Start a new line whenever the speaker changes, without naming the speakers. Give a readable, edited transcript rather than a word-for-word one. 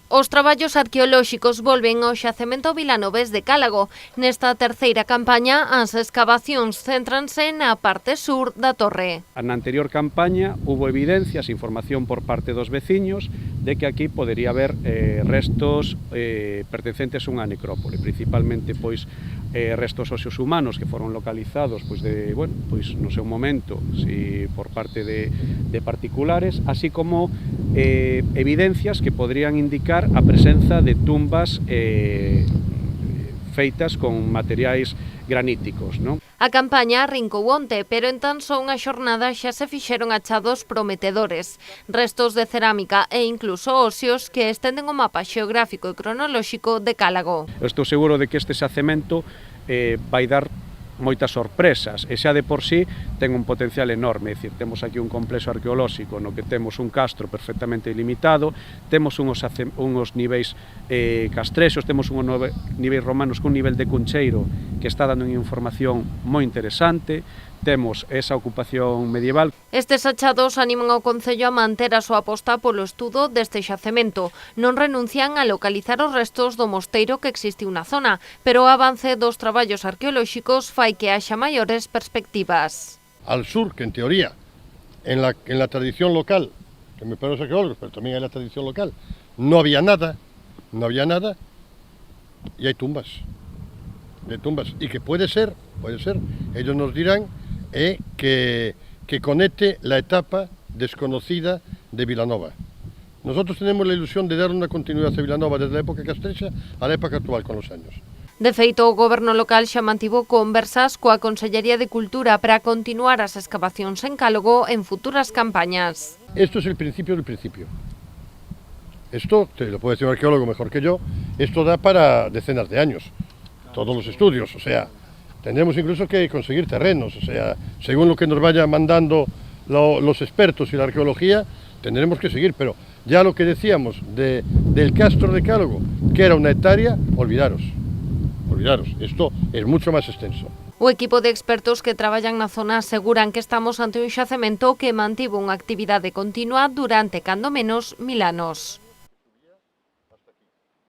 Os traballos arqueolóxicos volven ao xacemento vilanovés de Cálago. Nesta terceira campaña, as escavacións céntranse na parte sur da torre.
Na anterior campaña hubo evidencias, información por parte dos veciños de que aquí podería haber restos pertencentes a unha necrópole, principalmente restos óseos humanos que foron localizados no seu momento por parte de particulares, así como evidencias que podrían indicar a presenza de tumbas feitas con materiais graníticos, non?
A campaña arrincou onte, pero en tan só unha xornada xa se fixeron achados prometedores, restos de cerámica e incluso óseos que estenden o mapa xeográfico e cronolóxico de Cálago.
Eu estou seguro de que este xacemento vai dar moitas sorpresas e xa de por sí ten un potencial enorme, é dicir, temos aquí un complexo arqueolóxico no que temos un castro perfectamente ilimitado, temos uns niveis castrexos, temos uns niveis romanos cun nivel de cuncheiro que está dando unha información moi interesante, temos esa ocupación medieval.
Estes achados animan ao Concello a manter a súa aposta polo estudo deste xacemento. Non renuncian a localizar os restos do mosteiro que existiu na zona, pero o avance dos traballos arqueolóxicos fai que haxa maiores perspectivas.
Al sur, que en teoría, en la tradición local, que me parece los arqueólogos, pero también en la tradición local, no había nada, y hay tumbas, y que puede ser, ellos nos dirán, que conecte la etapa desconocida de Vilanova. Nosotros tenemos la ilusión de dar una continuidad a Vilanova desde la época castrexa a la época actual con los años.
De feito, o Goberno local xa mantivo conversas coa Consellería de Cultura para continuar as excavacións en Cálago en futuras campañas.
Esto es el principio del principio. Esto, te lo puede decir un arqueólogo mejor que yo, esto da para decenas de años, todos los estudios, o sea, tendremos incluso que conseguir terrenos, o sea, según lo que nos vaya mandando los expertos y la arqueología, tendremos que seguir, pero ya lo que decíamos del castro de Cálago, que era una hectárea, olvidaros, esto es mucho más extenso.
O equipo de expertos que traballan na zona aseguran que estamos ante un xacemento que mantivo unha actividade continua durante cando menos 1000 anos.